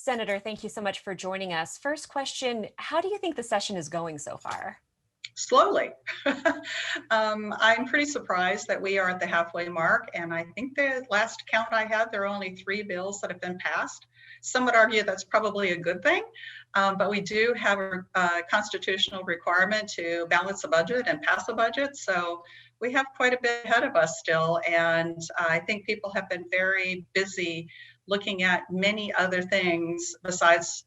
Senator, thank you so much for joining us. First question, how do you think the session is going so far? Slowly. I'm pretty surprised that we are at the halfway mark, and I think the last count I had, there are only 3 bills that have been passed. Some would argue that's probably a good thing, but we do have a constitutional requirement to balance the budget and pass the budget, so we have quite a bit ahead of us still, and I think people have been very busy looking at many other things besides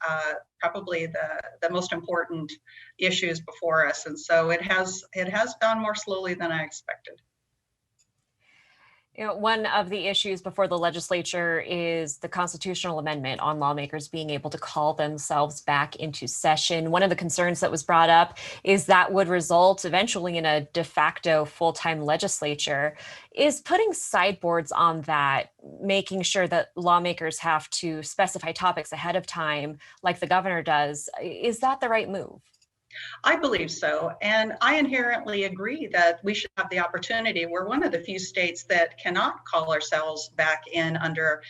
probably the most important issues before us, and so it has gone more slowly than I expected. One of the issues before the legislature is the constitutional amendment on lawmakers being able to call themselves back into session. One of the concerns that was brought up is that would result eventually in a de facto full-time legislature. Is putting sideboards on that, making sure that lawmakers have to specify topics ahead of time, like the governor does, is that the right move? I believe so. And I inherently agree that we should have the opportunity. We're one of the few states that cannot call ourselves back in under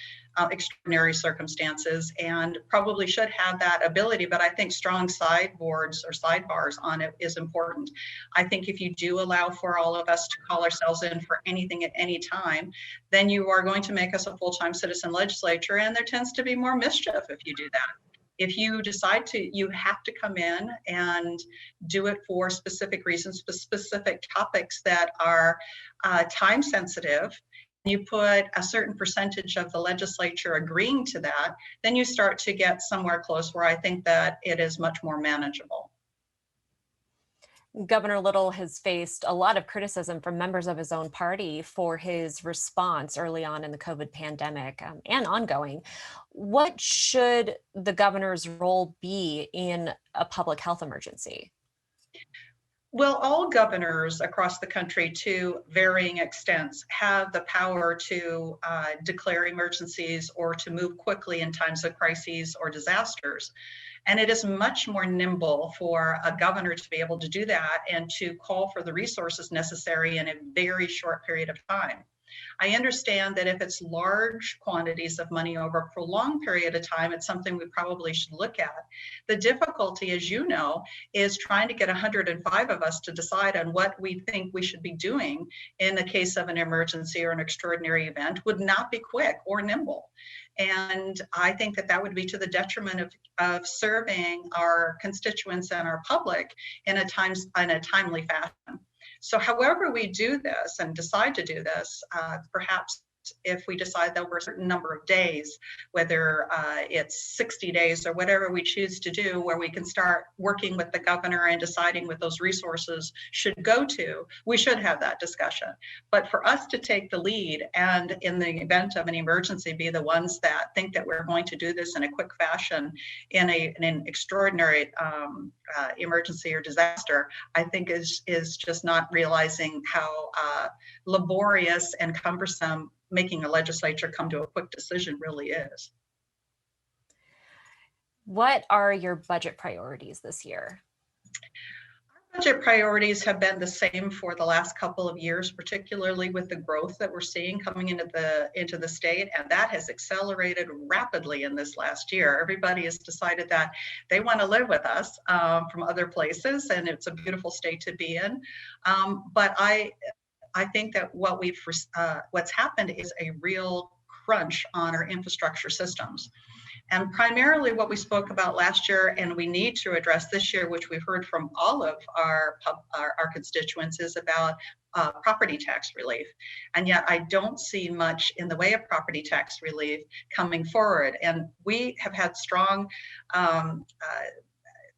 extraordinary circumstances and probably should have that ability. But I think strong sideboards or sidebars on it is important. I think if you do allow for all of us to call ourselves in for anything at any time, then you are going to make us a full-time citizen legislature. And there tends to be more mischief if you do that. If you decide to, you have to come in and do it for specific reasons, for specific topics that are time sensitive. You put a certain percentage of the legislature agreeing to that, then you start to get somewhere close where I think that it is much more manageable. Governor Little has faced a lot of criticism from members of his own party for his response early on in the COVID pandemic and ongoing. What should the governor's role be in a public health emergency? Well, all governors across the country, to varying extents, have the power to declare emergencies or to move quickly in times of crises or disasters. And it is much more nimble for a governor to be able to do that and to call for the resources necessary in a very short period of time. I understand that if it's large quantities of money over a prolonged period of time, it's something we probably should look at. The difficulty, as you know, is trying to get 105 of us to decide on what we think we should be doing in the case of an emergency or an extraordinary event would not be quick or nimble. And I think that that would be to the detriment of serving our constituents and our public in a timely fashion. So however we do this and decide to do this, perhaps if we decide that over a certain number of days, whether it's 60 days or whatever we choose to do, where we can start working with the governor and deciding what those resources should go to, we should have that discussion. But for us to take the lead and in the event of an emergency be the ones that think that we're going to do this in a quick fashion in an extraordinary emergency or disaster, I think is just not realizing how laborious and cumbersome making a legislature come to a quick decision really is. What are your budget priorities this year? Our budget priorities have been the same for the last couple of years, particularly with the growth that we're seeing coming into the state, and that has accelerated rapidly in this last year. Everybody has decided that they want to live with us from other places, and it's a beautiful state to be in. But I think that what's happened is a real crunch on our infrastructure systems. And primarily what we spoke about last year and we need to address this year, which we've heard from all of our constituents, is about property tax relief. And yet I don't see much in the way of property tax relief coming forward. And we have had strong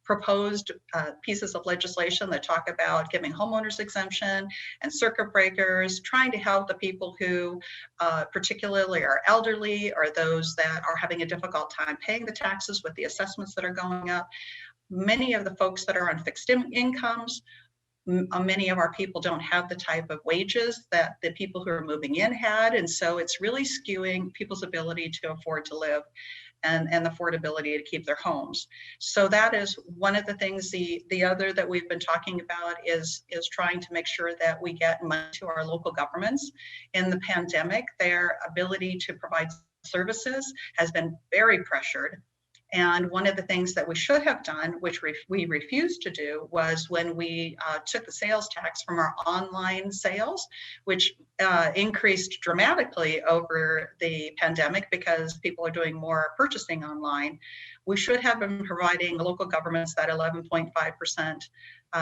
proposed pieces of legislation that talk about giving homeowners exemption and circuit breakers, trying to help the people who particularly are elderly or those that are having a difficult time paying the taxes with the assessments that are going up. Many of the folks that are on fixed incomes, many of our people don't have the type of wages that the people who are moving in had, and so it's really skewing people's ability to afford to live and the affordability to keep their homes. So that is one of the things. The other that we've been talking about is trying to make sure that we get money to our local governments. In the pandemic, their ability to provide services has been very pressured. And one of the things that we should have done, which we refused to do, was when we took the sales tax from our online sales, which increased dramatically over the pandemic because people are doing more purchasing online. We should have been providing local governments that 11.5%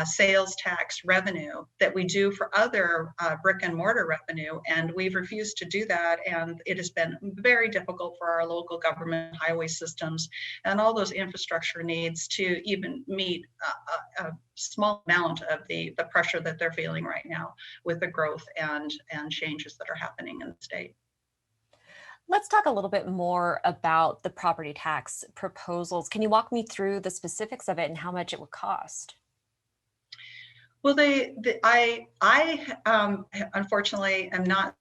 sales tax revenue that we do for other brick and mortar revenue, and we've refused to do that, and it has been very difficult for our local government highway systems and all those infrastructure needs to even meet a small amount of the pressure that they're feeling right now with the growth and changes that are happening in the state. Let's talk a little bit more about the property tax proposals. Can you walk me through the specifics of it and how much it would cost? Well, unfortunately am not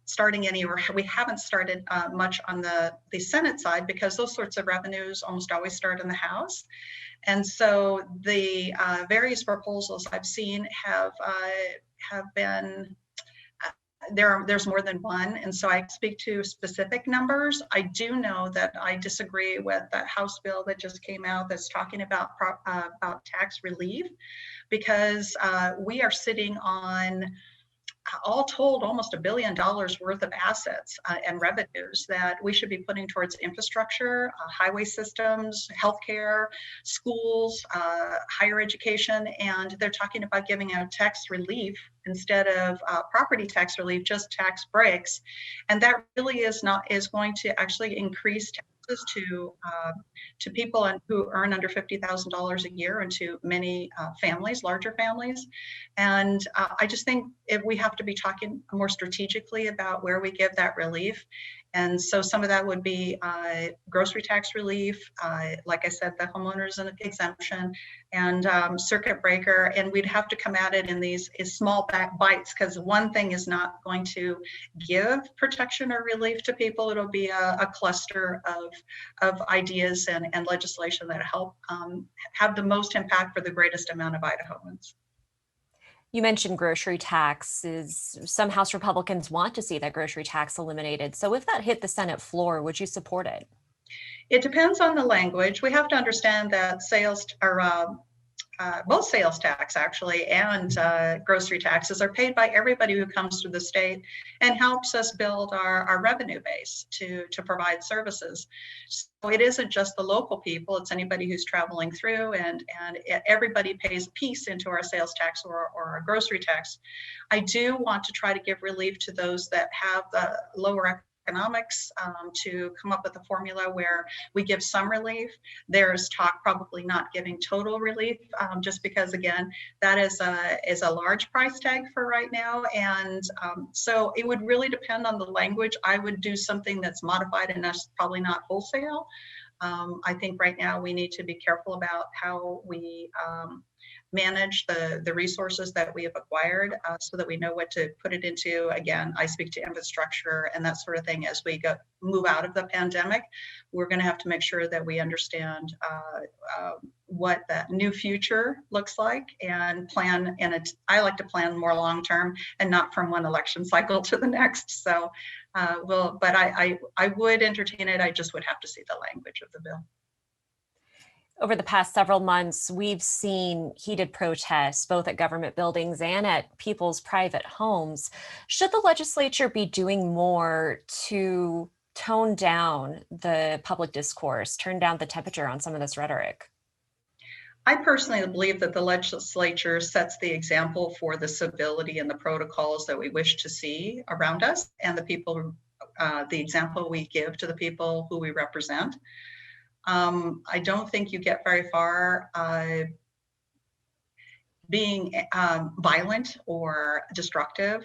starting any, or we haven't started much on the Senate side because those sorts of revenues almost always start in the House. And so the various proposals I've seen have been, there's more than one, and so I speak to specific numbers. I do know that I disagree with that House bill that just came out that's talking about tax relief, because we are sitting on, all told, almost $1 billion worth of assets and revenues that we should be putting towards infrastructure, highway systems, healthcare, schools, higher education, and they're talking about giving out tax relief instead of property tax relief, just tax breaks, and that really is going to actually increase taxes to people who earn under $50,000 a year, and to many families, larger families. And I just think if we have to be talking more strategically about where we give that relief. And so some of that would be grocery tax relief, like I said, the homeowners exemption, and circuit breaker. And we'd have to come at it in these small bites, because one thing is not going to give protection or relief to people. It'll be a cluster of ideas and legislation that help have the most impact for the greatest amount of Idahoans. You mentioned grocery taxes. Some House Republicans want to see that grocery tax eliminated. So if that hit the Senate floor, would you support it? It depends on the language. We have to understand that sales are both sales tax actually and grocery taxes are paid by everybody who comes through the state and helps us build our revenue base to provide services. So it isn't just the local people, it's anybody who's traveling through, and everybody pays a piece into our sales tax or our grocery tax. I do want to try to give relief to those that have the lower economics, to come up with a formula where we give some relief. There's talk probably not giving total relief, just because, again, that is a large price tag for right now. And so it would really depend on the language. I would do something that's modified, and that's probably not wholesale. I think right now we need to be careful about how we manage the resources that we have acquired, so that we know what to put it into. Again, I speak to infrastructure and that sort of thing. As we move out of the pandemic, we're going to have to make sure that we understand what that new future looks like, and plan. And I like to plan more long term and not from one election cycle to the next. So but I would entertain it. I just would have to see the language of the bill. Over the past several months, we've seen heated protests, both at government buildings and at people's private homes. Should the legislature be doing more to tone down the public discourse, turn down the temperature on some of this rhetoric? I personally believe that the legislature sets the example for the civility and the protocols that we wish to see around us, and the people, the example we give to the people who we represent. I don't think you get very far being violent or destructive.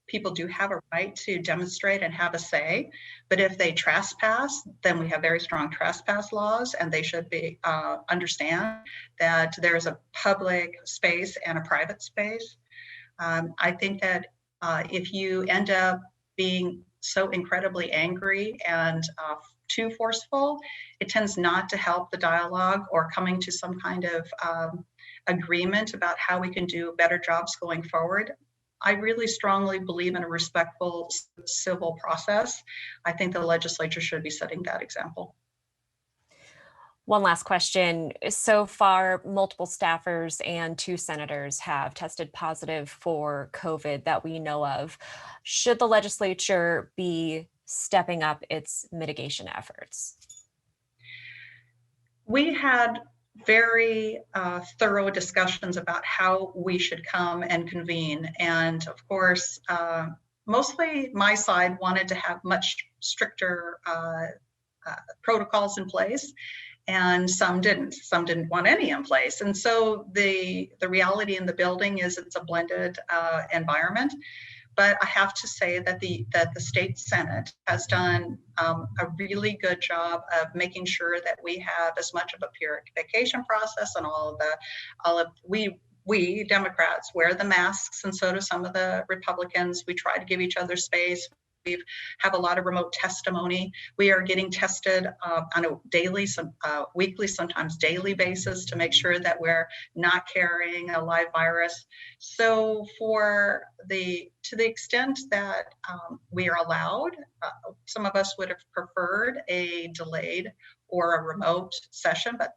People do have a right to demonstrate and have a say, but if they trespass, then we have very strong trespass laws, and they should be understand that there is a public space and a private space. I think that if you end up being so incredibly angry and too forceful, it tends not to help the dialogue or coming to some kind of agreement about how we can do better jobs going forward. I really strongly believe in a respectful civil process. I think the legislature should be setting that example. One last question. So far, multiple staffers and 2 senators have tested positive for COVID that we know of. Should the legislature be stepping up its mitigation efforts? We had very thorough discussions about how we should come and convene. And of course, mostly my side wanted to have much stricter protocols in place, and some didn't. Some didn't want any in place. And so the reality in the building is it's a blended environment. But I have to say that the state Senate has done a really good job of making sure that we have as much of a purification process, and all of we Democrats wear the masks, and so do some of the Republicans. We try to give each other space. We have a lot of remote testimony. We are getting tested on a daily, weekly, sometimes daily basis to make sure that we're not carrying a live virus. So to the extent that we are allowed, some of us would have preferred a delayed or a remote session, but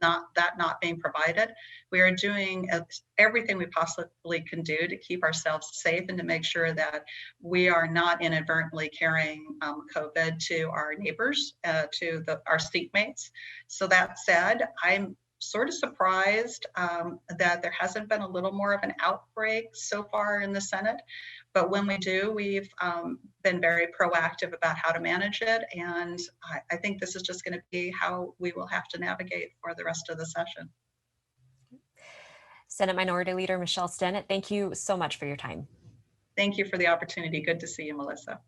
not being provided. We are doing everything we possibly can do to keep ourselves safe and to make sure that we are not inadvertently carrying COVID to our neighbors, to our seatmates. So that said, I'm sort of surprised that there hasn't been a little more of an outbreak so far in the Senate. But when we do, we've been very proactive about how to manage it. And I think this is just going to be how we will have to navigate for the rest of the session. Senate Minority Leader Michelle Stennett, thank you so much for your time. Thank you for the opportunity. Good to see you, Melissa.